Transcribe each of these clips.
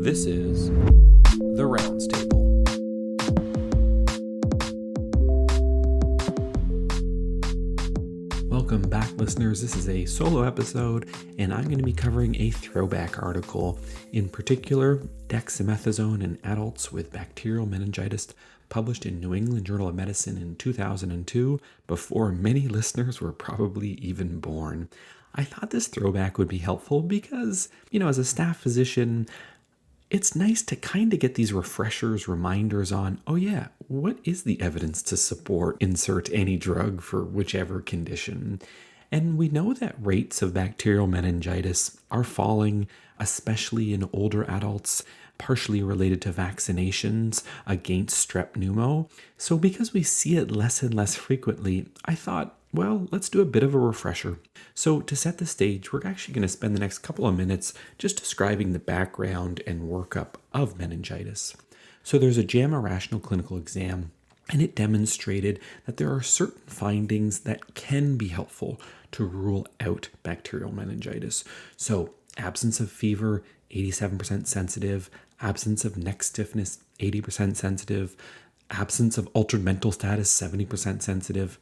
This is The Rounds Table. Welcome back, listeners. This is a solo episode, and I'm going to be covering a throwback article, in particular, Dexamethasone in adults with bacterial meningitis, published in New England Journal of Medicine in 2002, before many listeners were probably even born. I thought this throwback would be helpful because, as a staff physician, it's nice to kind of get these refreshers, reminders on, what is the evidence to support insert any drug for whichever condition? And we know that rates of bacterial meningitis are falling, especially in older adults, partially related to vaccinations against strep pneumo. So because we see it less and less frequently, I thought, let's do a bit of a refresher. So to set the stage, we're actually going to spend the next couple of minutes just describing the background and workup of meningitis. So there's a JAMA rational clinical exam, and it demonstrated that there are certain findings that can be helpful to rule out bacterial meningitis. So absence of fever, 87% sensitive, absence of neck stiffness, 80% sensitive, absence of altered mental status, 70% sensitive.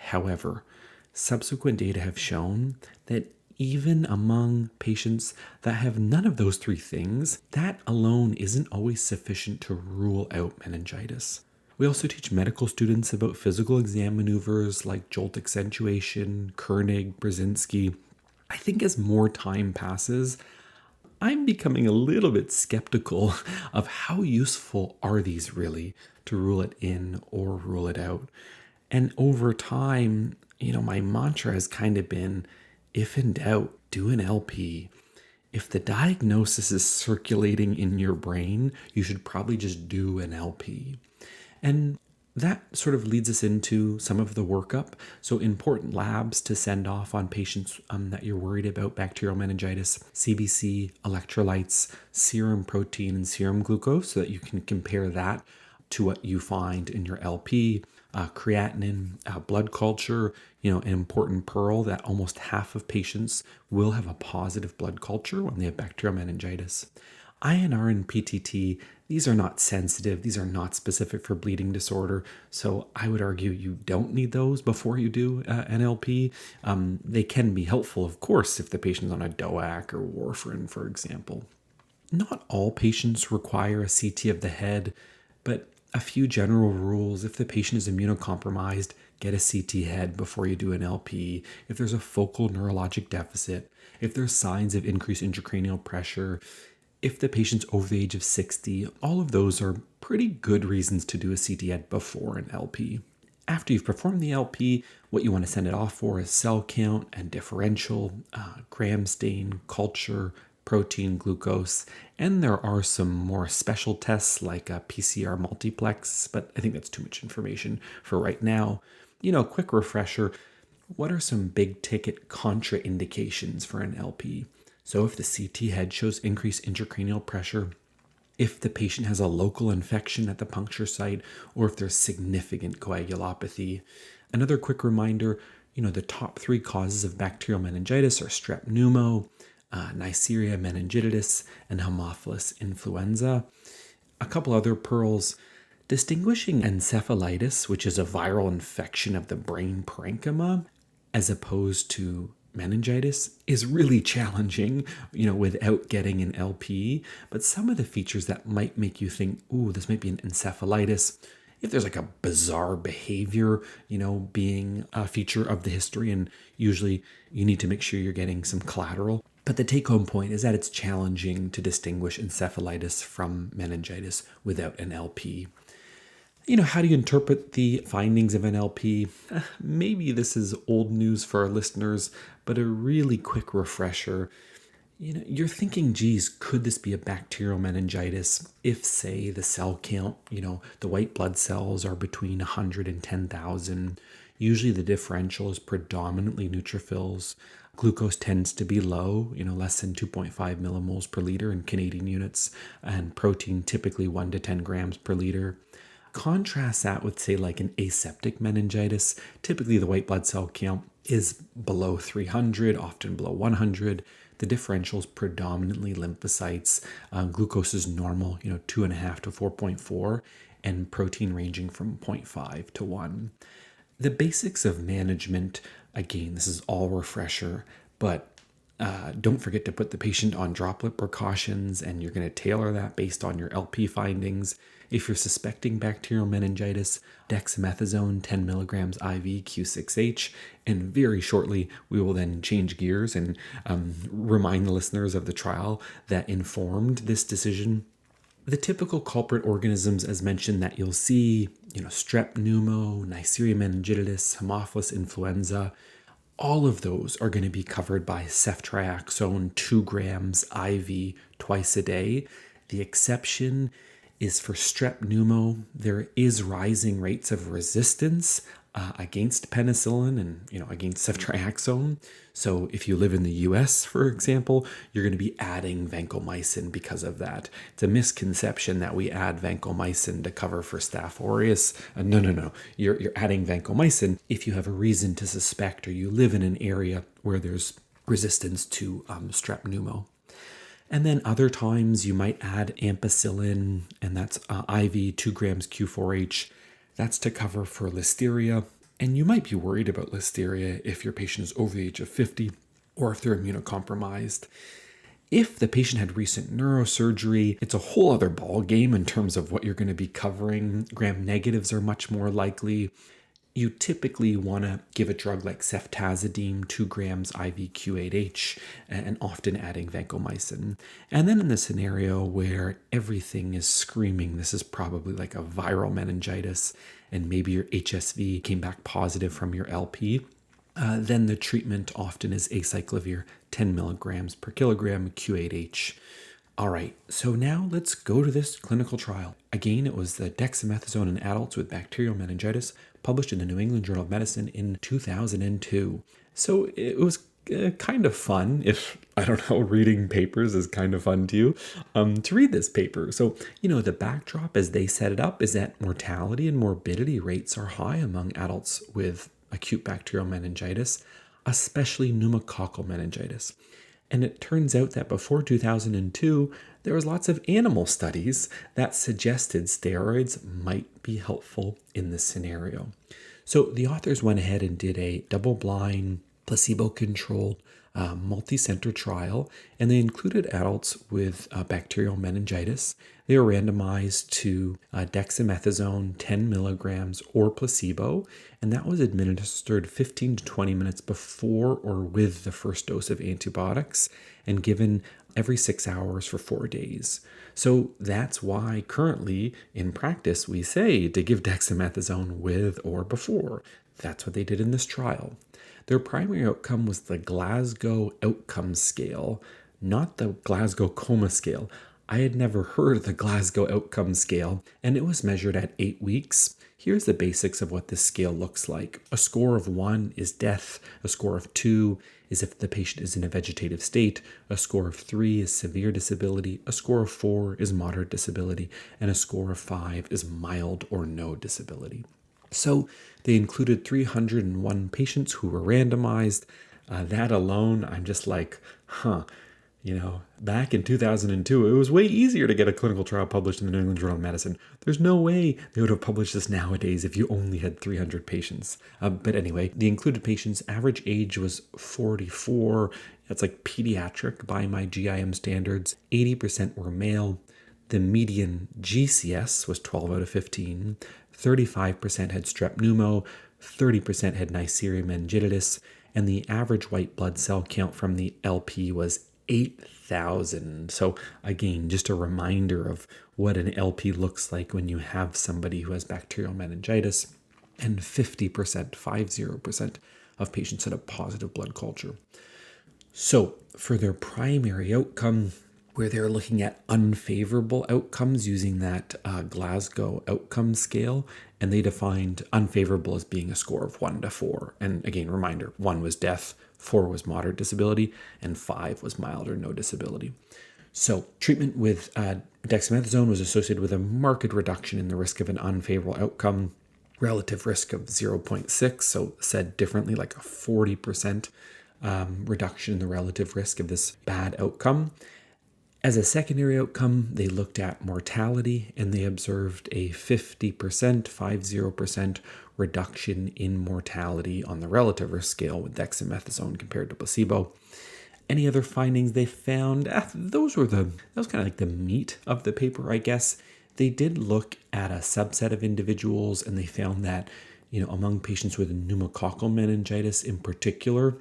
However, subsequent data have shown that even among patients that have none of those three things, that alone isn't always sufficient to rule out meningitis. We also teach medical students about physical exam maneuvers like jolt accentuation, Koenig, Brzezinski. I think as more time passes, I'm becoming a little bit skeptical of how useful are these really to rule it in or rule it out. And over time, my mantra has kind of been, if in doubt, do an LP. If the diagnosis is circulating in your brain, you should probably just do an LP. And that sort of leads us into some of the workup. So important labs to send off on patients that you're worried about bacterial meningitis: CBC, electrolytes, serum protein, and serum glucose, so that you can compare that to what you find in your LP. Creatinine, blood culture, an important pearl that almost half of patients will have a positive blood culture when they have bacterial meningitis. INR and PTT, these are not sensitive. These are not specific for bleeding disorder. So I would argue you don't need those before you do an LP. They can be helpful, of course, if the patient's on a DOAC or warfarin, for example. Not all patients require a CT of the head, but a few general rules. If the patient is immunocompromised, get a CT head before you do an LP. If there's a focal neurologic deficit, if there's signs of increased intracranial pressure, if the patient's over the age of 60, all of those are pretty good reasons to do a CT head before an LP. After you've performed the LP, what you want to send it off for is cell count and differential, gram stain, culture, protein, glucose, and there are some more special tests like a PCR multiplex, but I think that's too much information for right now. Quick refresher, what are some big ticket contraindications for an LP? So if the CT head shows increased intracranial pressure, if the patient has a local infection at the puncture site, or if there's significant coagulopathy. Another quick reminder, the top three causes of bacterial meningitis are strep pneumo, Neisseria meningitidis, and Haemophilus influenza. A couple other pearls. Distinguishing encephalitis, which is a viral infection of the brain parenchyma, as opposed to meningitis, is really challenging, without getting an LP. But some of the features that might make you think, this might be an encephalitis, if there's like a bizarre behavior, being a feature of the history, and usually you need to make sure you're getting some collateral. But the take-home point is that it's challenging to distinguish encephalitis from meningitis without an LP. How do you interpret the findings of an LP? Maybe this is old news for our listeners, but a really quick refresher. You're thinking, geez, could this be a bacterial meningitis if, say, the cell count, the white blood cells are between 100 and 10,000. Usually the differential is predominantly neutrophils. Glucose tends to be low, less than 2.5 millimoles per liter in Canadian units, and protein typically 1 to 10 grams per liter. Contrast that with, say, like an aseptic meningitis. Typically the white blood cell count is below 300, often below 100. The differential is predominantly lymphocytes. Glucose is normal, 2.5 to 4.4, and protein ranging from 0.5 to 1. The basics of management, again, this is all refresher, but don't forget to put the patient on droplet precautions, and you're going to tailor that based on your LP findings. If you're suspecting bacterial meningitis, dexamethasone 10 milligrams IV Q6H, and very shortly we will then change gears and remind the listeners of the trial that informed this decision. The typical culprit organisms, as mentioned, that you'll see, strep pneumo, Neisseria meningitidis, Haemophilus influenza, all of those are going to be covered by ceftriaxone 2 grams IV twice a day. The exception is for strep pneumo. There is rising rates of resistance against penicillin and against ceftriaxone. So if you live in the US, for example, you're going to be adding vancomycin because of that. It's a misconception that we add vancomycin to cover for Staph aureus. No. You're adding vancomycin if you have a reason to suspect or you live in an area where there's resistance to strep pneumo. And then other times you might add ampicillin, and that's IV 2 grams Q4H. That's to cover for listeria. And you might be worried about listeria if your patient is over the age of 50 or if they're immunocompromised. If the patient had recent neurosurgery, it's a whole other ball game in terms of what you're going to be covering. Gram negatives are much more likely. You typically want to give a drug like ceftazidime, 2 grams IV Q8H, and often adding vancomycin. And then in the scenario where everything is screaming, this is probably like a viral meningitis, and maybe your HSV came back positive from your LP, then the treatment often is acyclovir, 10 milligrams per kilogram Q8H. All right, so now let's go to this clinical trial. Again, it was the dexamethasone in adults with bacterial meningitis, published in the New England Journal of Medicine in 2002. So it was kind of fun, if, reading papers is kind of fun to you, to read this paper. So, the backdrop as they set it up is that mortality and morbidity rates are high among adults with acute bacterial meningitis, especially pneumococcal meningitis. And it turns out that before 2002, there was lots of animal studies that suggested steroids might be helpful in this scenario. So the authors went ahead and did a double-blind, placebo-controlled, multi-center trial, and they included adults with bacterial meningitis. They were randomized to dexamethasone 10 milligrams or placebo, and that was administered 15 to 20 minutes before or with the first dose of antibiotics and given every 6 hours for 4 days. So that's why currently in practice we say to give dexamethasone with or before. That's what they did in this trial. Their primary outcome was the Glasgow Outcome Scale, not the Glasgow Coma Scale. I had never heard of the Glasgow Outcome Scale, and it was measured at 8 weeks. Here's the basics of what this scale looks like. A score of 1 is death. A score of 2 is if the patient is in a vegetative state. A score of 3 is severe disability. A score of 4 is moderate disability. And a score of 5 is mild or no disability. So they included 301 patients who were randomized. That alone, I'm just like, back in 2002, it was way easier to get a clinical trial published in the New England Journal of Medicine. There's no way they would have published this nowadays if you only had 300 patients. But anyway, the included patients' average age was 44. That's like pediatric by my GIM standards. 80% were male. The median GCS was 12 out of 15. 35% had strep pneumo. 30% had Neisseria meningitidis. And the average white blood cell count from the LP was 8,000. So again, just a reminder of what an LP looks like when you have somebody who has bacterial meningitis, and 50% of patients had a positive blood culture. So for their primary outcome, where they're looking at unfavorable outcomes using that Glasgow Outcome Scale, and they defined unfavorable as being a score of 1 to 4. And again, reminder, 1 was death, 4 was moderate disability, and 5 was mild or no disability. So treatment with dexamethasone was associated with a marked reduction in the risk of an unfavorable outcome, relative risk of 0.6, so said differently, like a 40% reduction in the relative risk of this bad outcome. As a secondary outcome, they looked at mortality and they observed a 50% reduction in mortality on the relative risk scale with dexamethasone compared to placebo. Any other findings they found? That was kind of like the meat of the paper, I guess. They did look at a subset of individuals and they found that, among patients with pneumococcal meningitis in particular,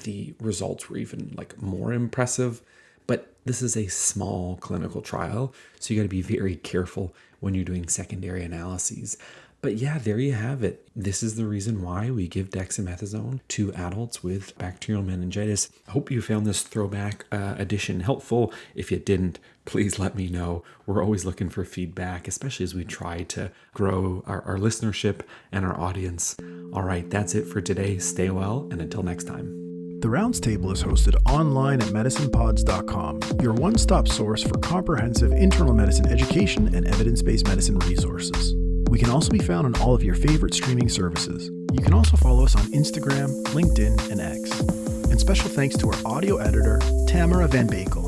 the results were even more impressive. But this is a small clinical trial, so you got to be very careful when you're doing secondary analyses. But yeah, there you have it. This is the reason why we give dexamethasone to adults with bacterial meningitis. I hope you found this throwback edition helpful. If you didn't, please let me know. We're always looking for feedback, especially as we try to grow our listenership and our audience. All right, that's it for today. Stay well, and until next time. The Rounds Table is hosted online at medicinepods.com, your one-stop source for comprehensive internal medicine education and evidence-based medicine resources. We can also be found on all of your favorite streaming services. You can also follow us on Instagram, LinkedIn, and X. And special thanks to our audio editor, Tamara Van Bakel.